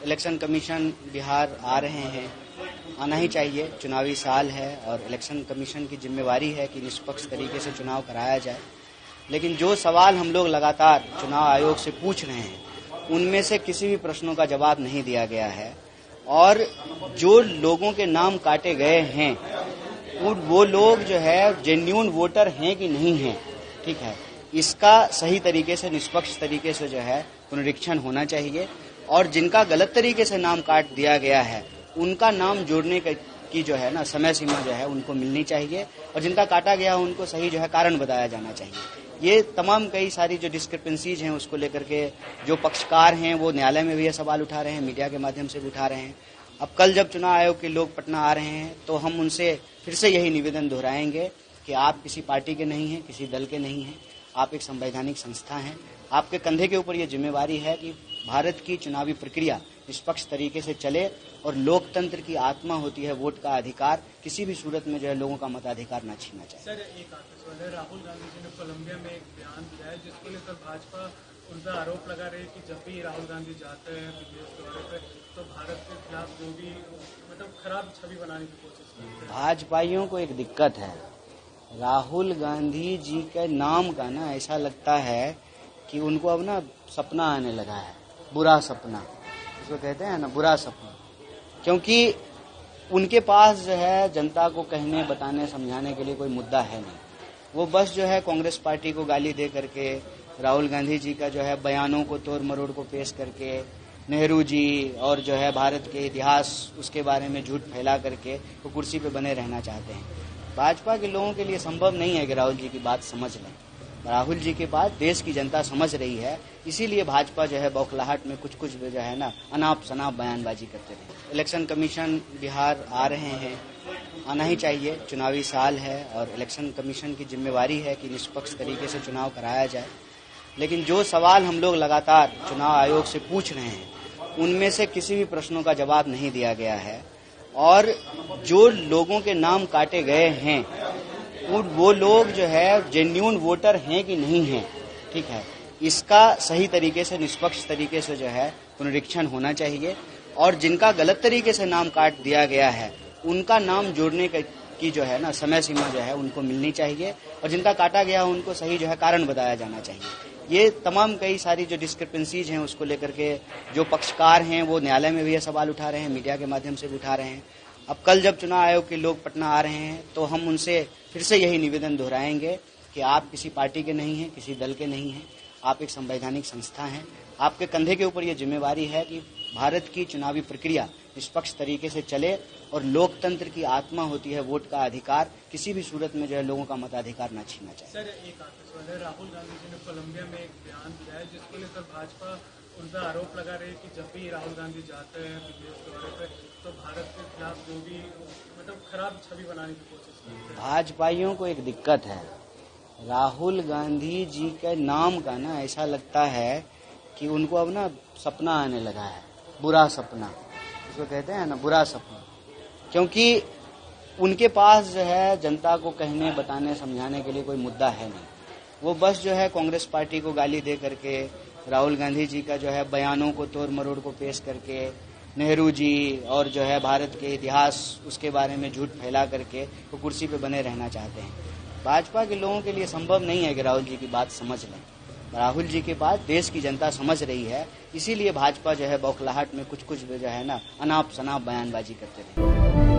Election commission Bihar आ रहे हैं, आना ही चाहिए। चुनावी साल है और इलेक्शन कमीशन की जिम्मेवारी है कि निष्पक्ष तरीके से चुनाव कराया जाए। लेकिन जो सवाल हम लोग लगातार चुनाव आयोग से पूछ रहे हैं, उनमें से किसी भी प्रश्नों का जवाब नहीं दिया गया है। और जो लोगों के नाम काटे गए हैं, वो लोग जो है जेन्युइन वोटर हैं कि नहीं हैं, ठीक है, इसका सही तरीके से, निष्पक्ष तरीके से जो है पुनरीक्षण होना चाहिए। और जिनका गलत तरीके से नाम काट दिया गया है, उनका नाम जोड़ने की जो है ना समय सीमा जो है उनको मिलनी चाहिए। और जिनका काटा गया है उनको सही जो है कारण बताया जाना चाहिए। ये तमाम कई सारी जो डिस्क्रिपेंसीज हैं उसको लेकर के जो पक्षकार हैं वो न्यायालय में भी ये सवाल उठा रहे हैं, मीडिया के माध्यम से भी उठा रहे हैं। अब कल जब चुनाव आयोग के लोग पटना आ रहे हैं तो हम उनसे फिर से यही निवेदन दोहराएंगे कि आप किसी पार्टी के नहीं हैं, किसी दल के नहीं हैं, आप एक संवैधानिक संस्था हैं। आपके कंधे के ऊपर ये जिम्मेवारी है कि भारत की चुनावी प्रक्रिया निष्पक्ष तरीके से चले और लोकतंत्र की आत्मा होती है वोट का अधिकार, किसी भी सूरत में जो है लोगों का मताधिकार न छीना चाहिए। सर, एक सवाल है, राहुल गांधी जी ने कोलंबिया में एक बयान दिया है जिसको लेकर भाजपा उनका आरोप लगा रही है कि जब भी राहुल गांधी जाते हैं विदेश दौरे पे तो भारत के खिलाफ जो भी खराब छवि बनाने की कोशिश करते हैं। भाजपाइयों को एक दिक्कत है, राहुल गांधी जी के नाम का ना ऐसा लगता है कि उनको अब ना सपना आने लगा है, बुरा सपना, इसको कहते हैं ना बुरा सपना। क्योंकि उनके पास जो है जनता को कहने, बताने, समझाने के लिए कोई मुद्दा है नहीं। वो बस जो है कांग्रेस पार्टी को गाली दे करके, राहुल गांधी जी का जो है बयानों को तोड़ मरोड़ को पेश करके, नेहरू जी और जो है भारत के इतिहास उसके बारे में झूठ फैला करके वो कुर्सी पे बने रहना चाहते हैं। भाजपा के लोगों के लिए संभव नहीं है कि राहुल जी की बात समझ लें। राहुल जी की बात देश की जनता समझ रही है, इसीलिए भाजपा जो है बौखलाहट में कुछ जो है ना अनाप शनाप बयानबाजी करते रहे। इलेक्शन कमीशन बिहार आ रहे हैं, आना ही चाहिए। चुनावी साल है और इलेक्शन कमीशन की जिम्मेवारी है कि निष्पक्ष तरीके से चुनाव कराया जाए। लेकिन जो सवाल हम लोग लगातार चुनाव आयोग से पूछ रहे हैं, उनमें से किसी भी प्रश्नों का जवाब नहीं दिया गया है। और जो लोगों के नाम काटे गए हैं, वो लोग जो है जेन्युइन वोटर हैं कि नहीं हैं, ठीक है, इसका सही तरीके से, निष्पक्ष तरीके से जो है पुनरीक्षण होना चाहिए। और जिनका गलत तरीके से नाम काट दिया गया है, उनका नाम जोड़ने की जो है ना समय सीमा जो है उनको मिलनी चाहिए। और जिनका काटा गया है उनको सही जो है कारण बताया जाना चाहिए। ये तमाम कई सारी जो डिस्क्रिपेंसीज हैं उसको लेकर के जो पक्षकार हैं वो न्यायालय में भी ये सवाल उठा रहे हैं, मीडिया के माध्यम से भी उठा रहे हैं। अब कल जब चुनाव आयोग के लोग पटना आ रहे हैं तो हम उनसे फिर से यही निवेदन दोहराएंगे कि आप किसी पार्टी के नहीं हैं, किसी दल के नहीं हैं, आप एक संवैधानिक संस्था हैं। आपके कंधे के ऊपर ये जिम्मेवारी है कि भारत की चुनावी प्रक्रिया निष्पक्ष तरीके से चले और लोकतंत्र की आत्मा होती है वोट का अधिकार, किसी भी सूरत में जो है लोगों का मताधिकार न छीना चाहिए। सर, एक सवाल है, राहुल गांधी जी ने कोलंबिया में एक बयान दिया है जिसको लेकर भाजपा उनका आरोप लगा रही है कि जब भी राहुल गांधी जाते हैं विदेश दौरे पे तो भारत के खिलाफ जो भी खराब छवि बनाने की कोशिश करते हैं। भाजपाइयों को एक दिक्कत है, राहुल गांधी जी के नाम का ना ऐसा लगता है कि उनको अब ना सपना आने लगा है, बुरा सपना, इसको कहते हैं ना बुरा सपना। क्योंकि उनके पास जो है जनता को कहने, बताने, समझाने के लिए कोई मुद्दा है नहीं। वो बस जो है कांग्रेस पार्टी को गाली दे करके, राहुल गांधी जी का जो है बयानों को तोड़ मरोड़ को पेश करके, नेहरू जी और जो है भारत के इतिहास उसके बारे में झूठ फैला करके वो कुर्सी पे बने रहना चाहते हैं। भाजपा के लोगों के लिए संभव नहीं है कि राहुल जी की बात समझ लें। राहुल जी की बात देश की जनता समझ रही है, इसीलिए भाजपा जो है बौखलाहट में कुछ जो है ना अनाप शनाप बयानबाजी करते रहे।